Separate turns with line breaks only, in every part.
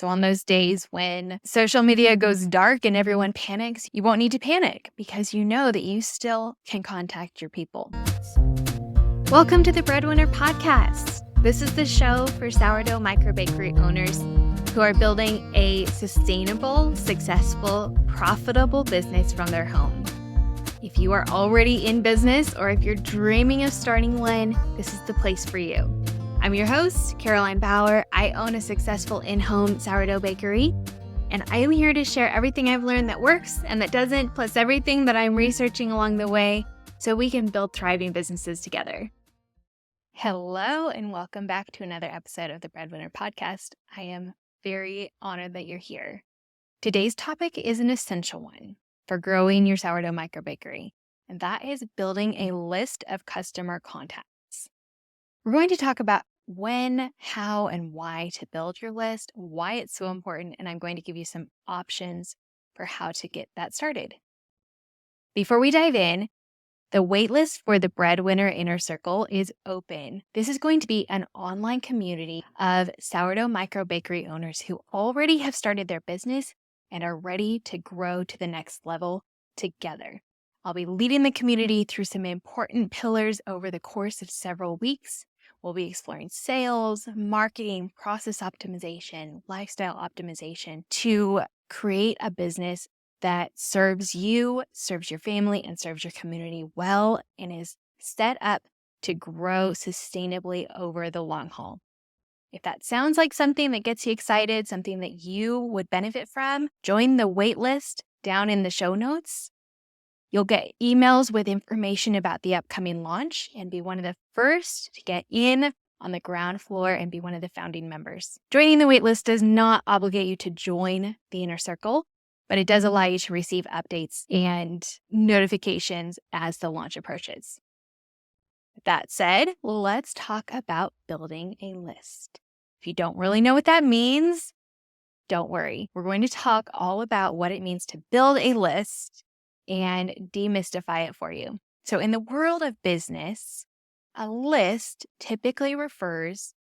So on those days when social media goes dark and everyone panics, you won't need to panic because you know that you still can contact your people. Welcome to the Breadwinner Podcast. This is the show for sourdough microbakery owners who are building a sustainable, successful, profitable business from their home. If you are already in business or if you're dreaming of starting one, this is the place for you. I'm your host, Caroline Bauer. I own a successful in-home sourdough bakery, and I am here to share everything I've learned that works and that doesn't, plus everything that I'm researching along the way so we can build thriving businesses together. Hello, and welcome back to another episode of the Breadwinner Podcast. I am very honored that you're here. Today's topic is an essential one for growing your sourdough microbakery, and that is building a list of customer contacts. We're going to talk about when, how, and why to build your list, why it's so important, and I'm going to give you some options for how to get that started. Before we dive in, the waitlist for the Breadwinner Inner Circle is open. This is going to be an online community of sourdough microbakery owners who already have started their business and are ready to grow to the next level together. I'll be leading the community through some important pillars over the course of several weeks. We'll be exploring sales, marketing, process optimization, lifestyle optimization to create a business that serves you, serves your family, and serves your community well and is set up to grow sustainably over the long haul. If that sounds like something that gets you excited, something that you would benefit from, join the waitlist down in the show notes. You'll get emails with information about the upcoming launch and be one of the first to get in on the ground floor and be one of the founding members. Joining the waitlist does not obligate you to join the inner circle, but it does allow you to receive updates and notifications as the launch approaches. With that said, let's talk about building a list. If you don't really know what that means, don't worry. We're going to talk all about what it means to build a list and demystify it for you. So in the world of business, a list typically refers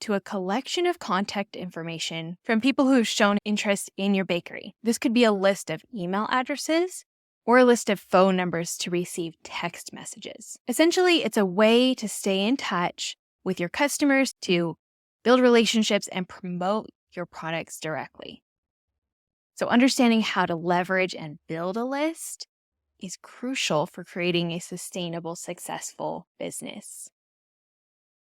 to a collection of contact information from people who've shown interest in your bakery. This could be a list of email addresses or a list of phone numbers to receive text messages. Essentially, it's a way to stay in touch with your customers, to build relationships and promote your products directly. So understanding how to leverage and build a list is crucial for creating a sustainable, successful business.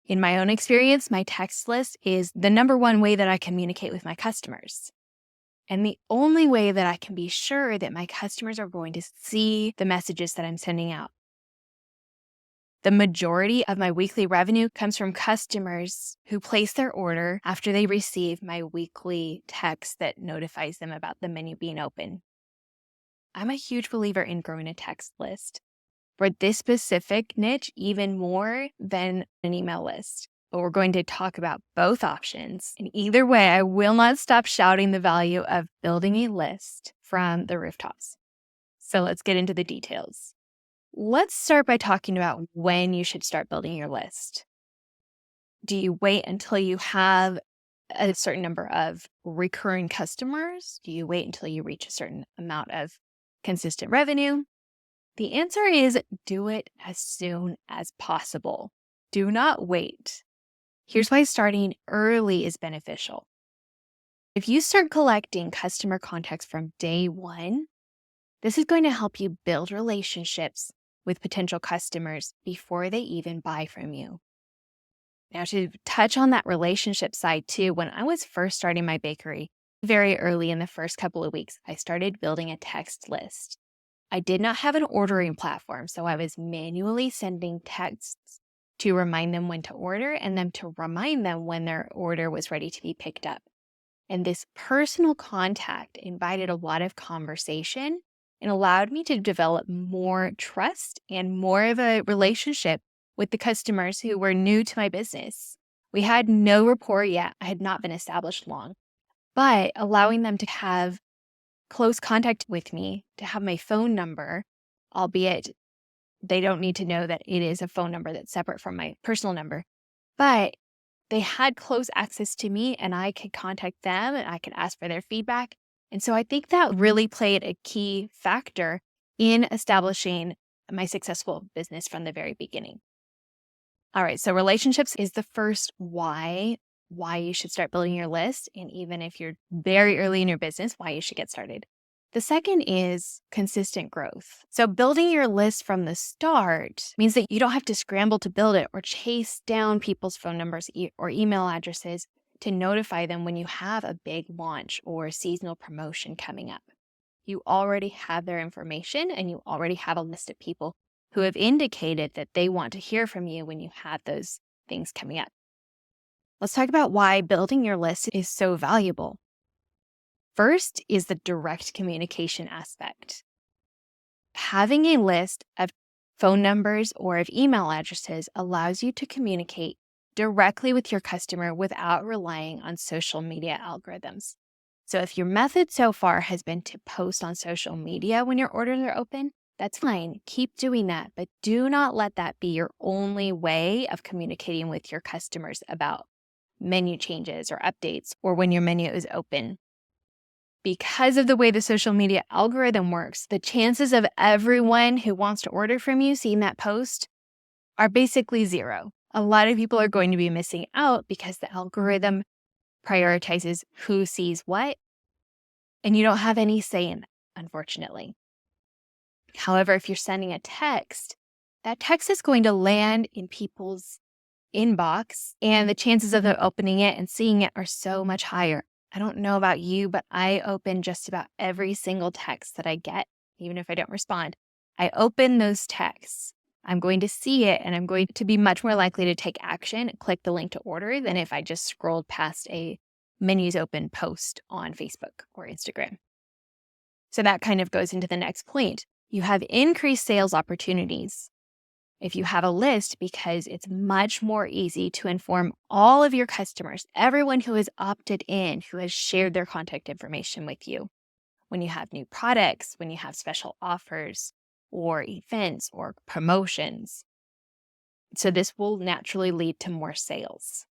In my own experience, my text list is the number one way that I communicate with my customers. And the only way that I can be sure that my customers are going to see the messages that I'm sending out. The majority of my weekly revenue comes from customers who place their order after they receive my weekly text that notifies them about the menu being open. I'm a huge believer in growing a text list for this specific niche, even more than an email list. But we're going to talk about both options. And either way, I will not stop shouting the value of building a list from the rooftops. So let's get into the details. Let's start by talking about when you should start building your list. Do you wait until you have a certain number of recurring customers? Do you wait until you reach a certain amount of consistent revenue? The answer is do it as soon as possible. Do not wait. Here's why starting early is beneficial. If you start collecting customer contacts from day one, this is going to help you build relationships with potential customers before they even buy from you. Now, to touch on that relationship side too, when I was first starting my bakery, very early in the first couple of weeks, I started building a text list. I did not have an ordering platform, so I was manually sending texts to remind them when to order and then to remind them when their order was ready to be picked up. And this personal contact invited a lot of conversation and allowed me to develop more trust and more of a relationship with the customers who were new to my business. We had no rapport yet. I had not been established long, but allowing them to have close contact with me, to have my phone number, albeit they don't need to know that it is a phone number that's separate from my personal number, but they had close access to me and I could contact them and I could ask for their feedback. And so I think that really played a key factor in establishing my successful business from the very beginning. All right, so relationships is the first why you should start building your list. And even if you're very early in your business, why you should get started. The second is consistent growth. So building your list from the start means that you don't have to scramble to build it or chase down people's phone numbers or email addresses to notify them when you have a big launch or seasonal promotion coming up. You already have their information and you already have a list of people who have indicated that they want to hear from you when you have those things coming up. Let's talk about why building your list is so valuable. First is the direct communication aspect. Having a list of phone numbers or of email addresses allows you to communicate directly with your customer without relying on social media algorithms. So if your method so far has been to post on social media when your orders are open, that's fine. Keep doing that, but do not let that be your only way of communicating with your customers about menu changes or updates or when your menu is open. Because of the way the social media algorithm works, the chances of everyone who wants to order from you seeing that post are basically zero. A lot of people are going to be missing out because the algorithm prioritizes who sees what, and you don't have any say in that, unfortunately. However, if you're sending a text, that text is going to land in people's inbox, and the chances of them opening it and seeing it are so much higher. I don't know about you, but I open just about every single text that I get, even if I don't respond. I open those texts. I'm going to see it, and I'm going to be much more likely to take action and click the link to order than if I just scrolled past a menus open post on Facebook or Instagram. So that kind of goes into the next point. You have increased sales opportunities if you have a list because it's much more easy to inform all of your customers, everyone who has opted in, who has shared their contact information with you, when you have new products, when you have special offers or events or promotions. So this will naturally lead to more sales.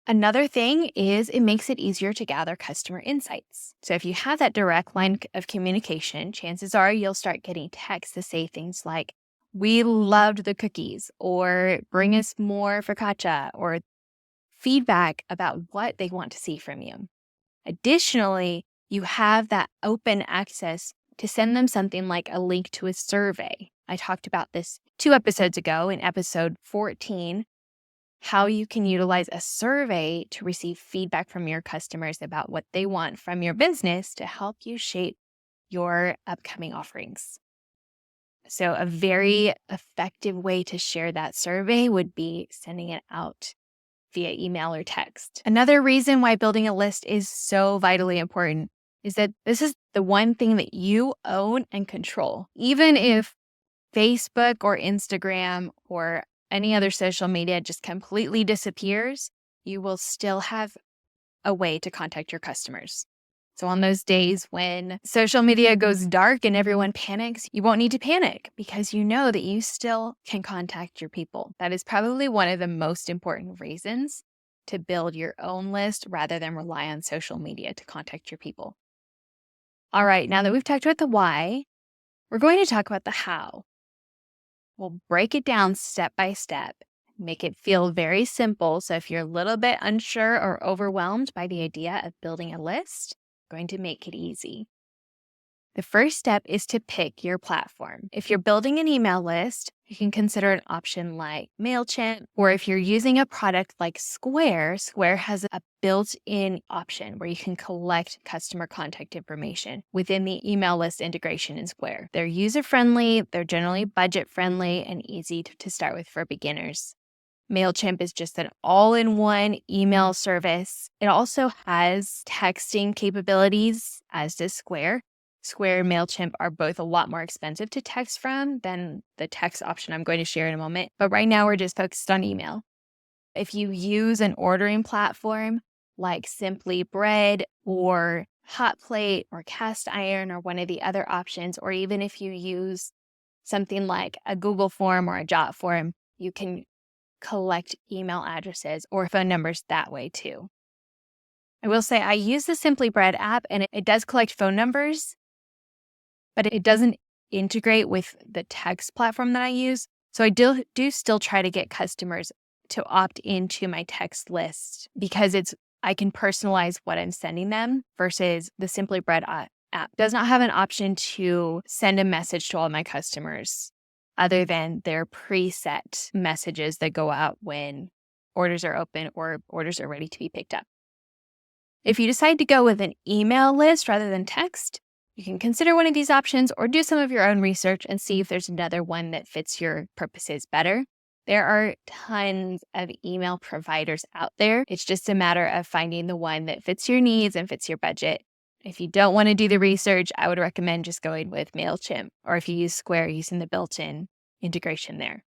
Another thing is it makes it easier to gather customer insights. So if you have that direct line of communication, chances are you'll start getting texts to say things like, "We loved the cookies," or "Bring us more focaccia," or feedback about what they want to see from you. Additionally, you have that open access to send them something like a link to a survey. I talked about this 2 episodes ago in episode 14, how you can utilize a survey to receive feedback from your customers about what they want from your business to help you shape your upcoming offerings. So a very effective way to share that survey would be sending it out via email or text. Another reason why building a list is so vitally important is that this is the one thing that you own and control. Even if Facebook or Instagram or any other social media just completely disappears, you will still have a way to contact your customers. So on those days when social media goes dark and everyone panics, you won't need to panic because you know that you still can contact your people. That is probably one of the most important reasons to build your own list rather than rely on social media to contact your people. All right, now that we've talked about the why, we're going to talk about the how. We'll break it down step by step, make it feel very simple. So if you're a little bit unsure or overwhelmed by the idea of building a list, I'm going to make it easy. The first step is to pick your platform. If you're building an email list, you can consider an option like MailChimp, or if you're using a product like Square, Square has a built-in option where you can collect customer contact information within the email list integration in Square. They're user-friendly, they're generally budget-friendly, and easy to start with for beginners. MailChimp is just an all-in-one email service. It also has texting capabilities, as does Square. Square and MailChimp are both a lot more expensive to text from than the text option I'm going to share in a moment. But right now, we're just focused on email. If you use an ordering platform like Simply Bread or Hot Plate or Cast Iron or one of the other options, or even if you use something like a Google form or a Jot form, you can collect email addresses or phone numbers that way too. I will say I use the Simply Bread app and it does collect phone numbers, but it doesn't integrate with the text platform that I use. So I do still try to get customers to opt into my text list because I can personalize what I'm sending them versus the Simply Bread app does not have an option to send a message to all my customers other than their preset messages that go out when orders are open or orders are ready to be picked up. If you decide to go with an email list rather than text, you can consider one of these options or do some of your own research and see if there's another one that fits your purposes better. There are tons of email providers out there. It's just a matter of finding the one that fits your needs and fits your budget. If you don't want to do the research, I would recommend just going with MailChimp, or if you use Square, using the built-in integration there.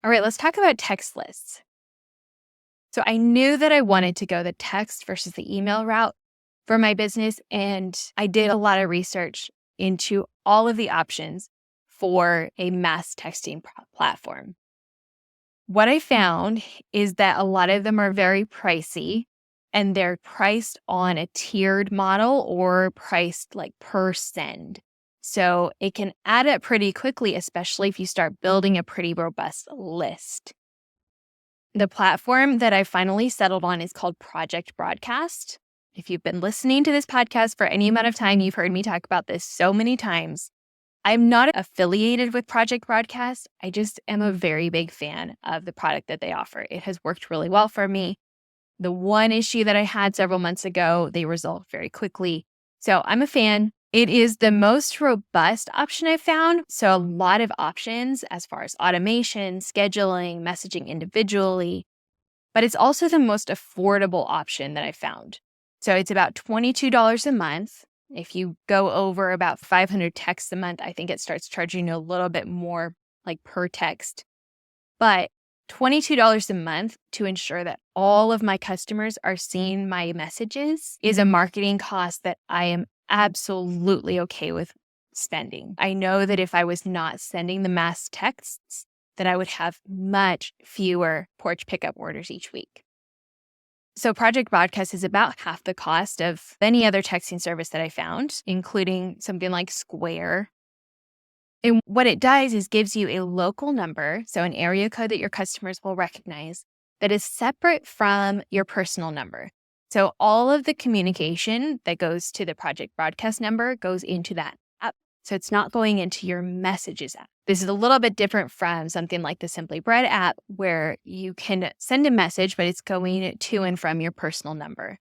All right, let's talk about text lists. So I knew that I wanted to go the text versus the email route for my business, and I did a lot of research into all of the options for a mass texting platform. What I found is that a lot of them are very pricey, and they're priced on a tiered model or priced like per send. So it can add up pretty quickly, especially if you start building a pretty robust list. The platform that I finally settled on is called Project Broadcast. If you've been listening to this podcast for any amount of time, you've heard me talk about this so many times. I'm not affiliated with Project Broadcast. I just am a very big fan of the product that they offer. It has worked really well for me. The one issue that I had several months ago, they resolved very quickly. So I'm a fan. It is the most robust option I've found. So a lot of options as far as automation, scheduling, messaging individually, but it's also the most affordable option that I found. So it's about $22 a month. If you go over about 500 texts a month, I think it starts charging you a little bit more like per text. But $22 a month to ensure that all of my customers are seeing my messages is a marketing cost that I am absolutely okay with spending. I know that if I was not sending the mass texts, that I would have much fewer porch pickup orders each week. So Project Broadcast is about half the cost of any other texting service that I found, including something like Square. And what it does is gives you a local number, so an area code that your customers will recognize, that is separate from your personal number. So all of the communication that goes to the Project Broadcast number goes into that app. So it's not going into your messages app. This is a little bit different from something like the Simply Bread app, where you can send a message, but it's going to and from your personal number.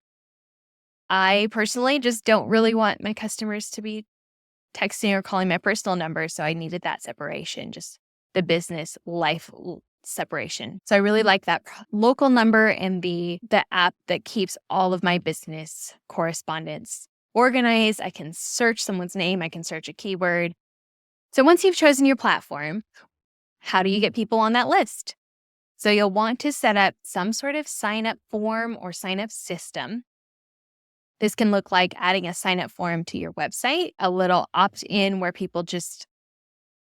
I personally just don't really want my customers to be texting or calling my personal number, so I needed that separation, just the business life separation. So I really like that local number and the app that keeps all of my business correspondence organized. I can search someone's name, I can search a keyword. So once you've chosen your platform, how do you get people on that list? So you'll want to set up some sort of sign up form or sign up system. This can look like adding a sign up form to your website, a little opt-in where people just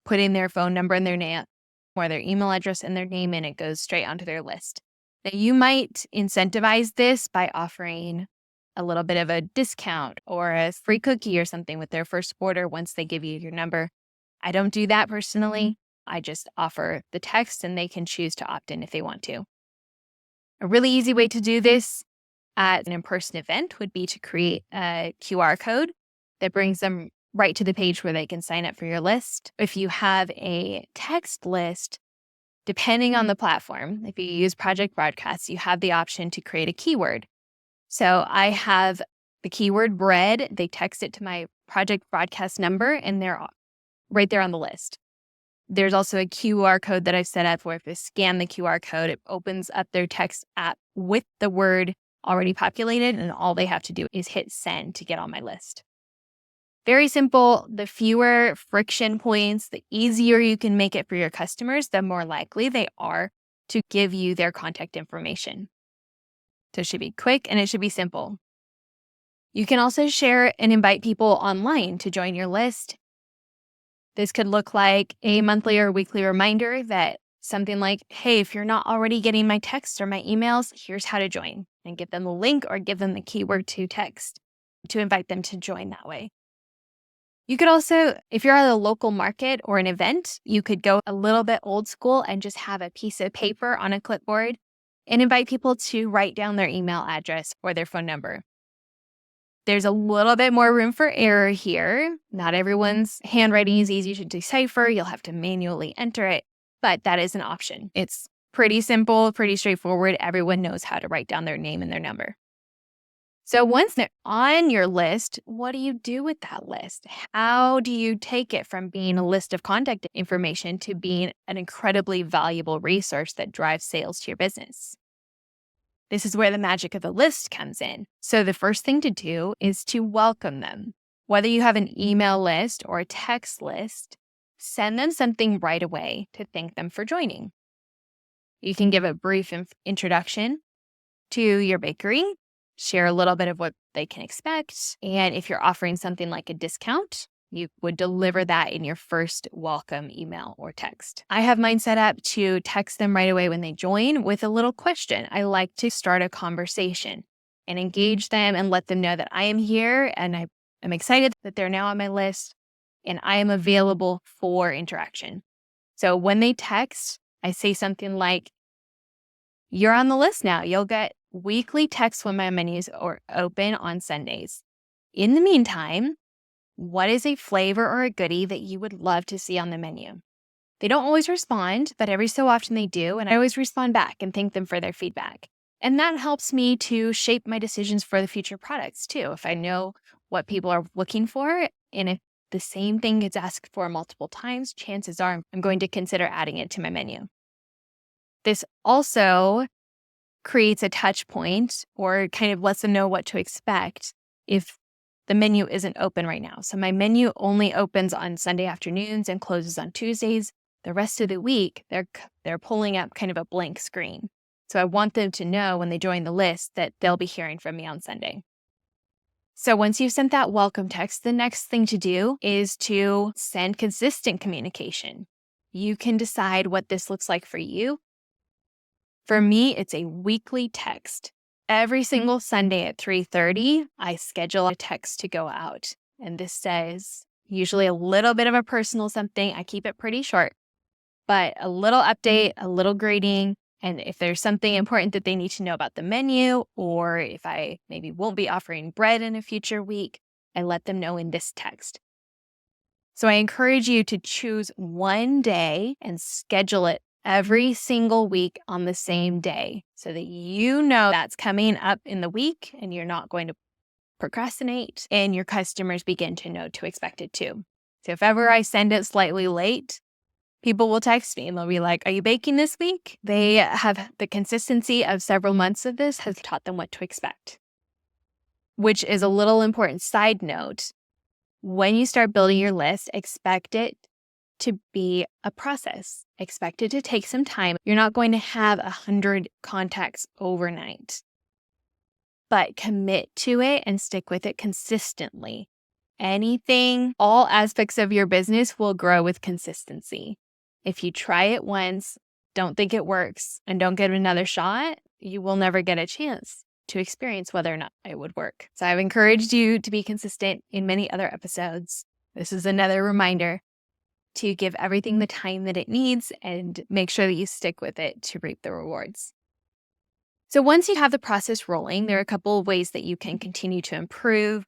put in their phone number and their name or their email address and their name, and it goes straight onto their list. Now, you might incentivize this by offering a little bit of a discount or a free cookie or something with their first order once they give you your number. I don't do that personally. I just offer the text and they can choose to opt in if they want to. A really easy way to do this at an in-person event would be to create a QR code that brings them right to the page where they can sign up for your list. If you have a text list, depending on the platform, if you use Project Broadcast, you have the option to create a keyword. So I have the keyword bread. They text it to my Project Broadcast number and they're right there on the list. There's also a QR code that I've set up where if they scan the QR code, it opens up their text app with the word already populated, and all they have to do is hit send to get on my list. Very simple. The fewer friction points, the easier you can make it for your customers, the more likely they are to give you their contact information. So it should be quick and it should be simple. You can also share and invite people online to join your list. This could look like a monthly or weekly reminder that something like, hey, if you're not already getting my texts or my emails, here's how to join, and give them the link or give them the keyword to text to invite them to join that way. You could also, if you're at a local market or an event, you could go a little bit old school and just have a piece of paper on a clipboard and invite people to write down their email address or their phone number. There's a little bit more room for error here. Not everyone's handwriting is easy to decipher. You'll have to manually enter it, but that is an option. It's pretty simple, pretty straightforward. Everyone knows how to write down their name and their number. So once they're on your list, what do you do with that list? How do you take it from being a list of contact information to being an incredibly valuable resource that drives sales to your business? This is where the magic of the list comes in. So the first thing to do is to welcome them. Whether you have an email list or a text list, send them something right away to thank them for joining. You can give a brief introduction to your bakery, share a little bit of what they can expect. And if you're offering something like a discount, you would deliver that in your first welcome email or text. I have mine set up to text them right away when they join with a little question. I like to start a conversation and engage them and let them know that I am here and I am excited that they're now on my list and I am available for interaction. So when they text, I say something like, you're on the list now. You'll get weekly texts when my menus are open on Sundays. In the meantime, what is a flavor or a goodie that you would love to see on the menu? They don't always respond, but every so often they do, and I always respond back and thank them for their feedback. And that helps me to shape my decisions for the future products too. If I know what people are looking for, and if the same thing gets asked for multiple times, chances are I'm going to consider adding it to my menu. This also creates a touch point or kind of lets them know what to expect if the menu isn't open right now. So my menu only opens on Sunday afternoons and closes on Tuesdays. The rest of the week, they're pulling up kind of a blank screen. So I want them to know when they join the list that they'll be hearing from me on Sunday. So once you've sent that welcome text, the next thing to do is to send consistent communication. You can decide what this looks like for you. For me, it's a weekly text. Every single Sunday at 3:30, I schedule a text to go out. And this says usually a little bit of a personal something. I keep it pretty short, but a little update, a little greeting. And if there's something important that they need to know about the menu, or if I maybe won't be offering bread in a future week, I let them know in this text. So I encourage you to choose one day and schedule it every single week on the same day so that you know that's coming up in the week and you're not going to procrastinate and your customers begin to know to expect it too. So if ever I send it slightly late, people will text me and they'll be like, are you baking this week? They have the consistency of several months of this has taught them what to expect, which is a little important side note. When you start building your list, expect it to be a process. Expect it to take some time. You're not going to have 100 contacts overnight, but commit to it and stick with it consistently. All aspects of your business will grow with consistency. If you try it once, don't think it works, and don't get another shot, you will never get a chance to experience whether or not it would work. So I've encouraged you to be consistent in many other episodes. This is another reminder to give everything the time that it needs and make sure that you stick with it to reap the rewards. So once you have the process rolling, there are a couple of ways that you can continue to improve.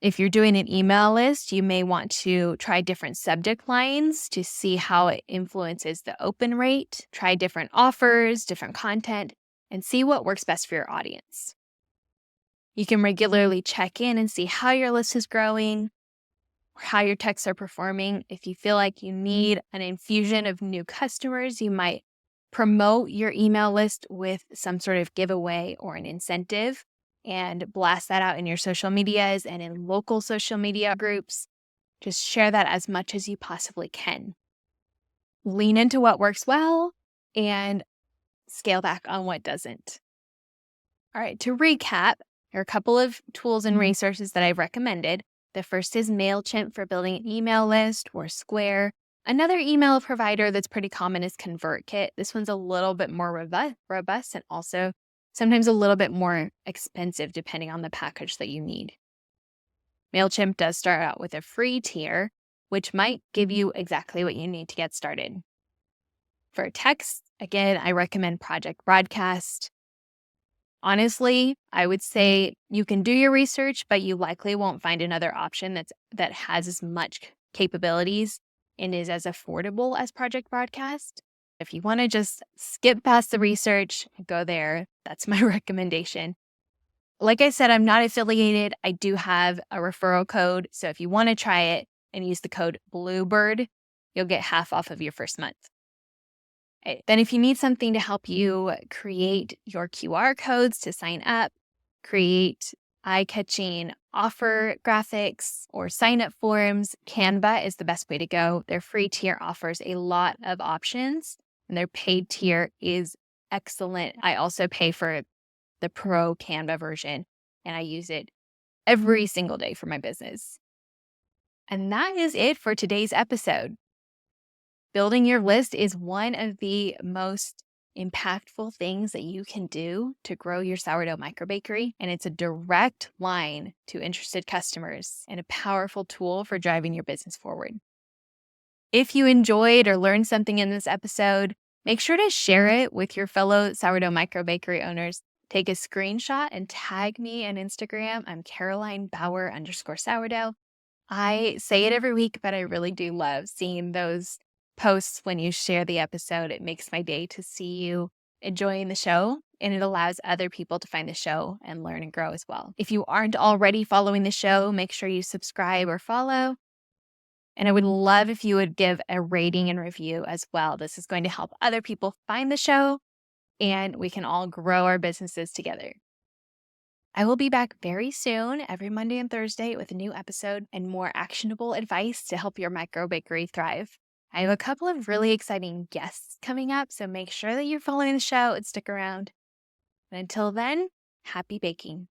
If you're doing an email list, you may want to try different subject lines to see how it influences the open rate, try different offers, different content, and see what works best for your audience. You can regularly check in and see how your list is growing, or how your texts are performing. If you feel like you need an infusion of new customers, you might promote your email list with some sort of giveaway or an incentive and blast that out in your social medias and in local social media groups. Just share that as much as you possibly can. Lean into what works well and scale back on what doesn't. All right, to recap, there are a couple of tools and resources that I've recommended. The first is MailChimp for building an email list, or Square Another email provider that's pretty common is ConvertKit. This one's a little bit more robust and also sometimes a little bit more expensive depending on the package that you need. MailChimp does start out with a free tier, which might give you exactly what you need to get started. For text, again, I recommend Project Broadcast. Honestly, I would say you can do your research, but you likely won't find another option that has as much capabilities and is as affordable as Project Broadcast. If you want to just skip past the research, go there. That's my recommendation. Like I said, I'm not affiliated. I do have a referral code. So if you want to try it and use the code Bluebird, you'll get half off of your first month. Then if you need something to help you create your QR codes to sign up, create eye-catching offer graphics or sign-up forms, Canva is the best way to go. Their free tier offers a lot of options, and their paid tier is excellent. I also pay for the Pro Canva version, and I use it every single day for my business. And that is it for today's episode. Building your list is one of the most impactful things that you can do to grow your sourdough microbakery. And it's a direct line to interested customers and a powerful tool for driving your business forward. If you enjoyed or learned something in this episode, make sure to share it with your fellow sourdough microbakery owners. Take a screenshot and tag me on Instagram. I'm Caroline Bauer _sourdough. I say it every week, but I really do love seeing those posts when you share the episode. It makes my day to see you enjoying the show, and it allows other people to find the show and learn and grow as well. If you aren't already following the show, make sure you subscribe or follow. And I would love if you would give a rating and review as well. This is going to help other people find the show, and we can all grow our businesses together. I will be back very soon, every Monday and Thursday, with a new episode and more actionable advice to help your microbakery thrive. I have a couple of really exciting guests coming up, so make sure that you're following the show and stick around. And until then, happy baking.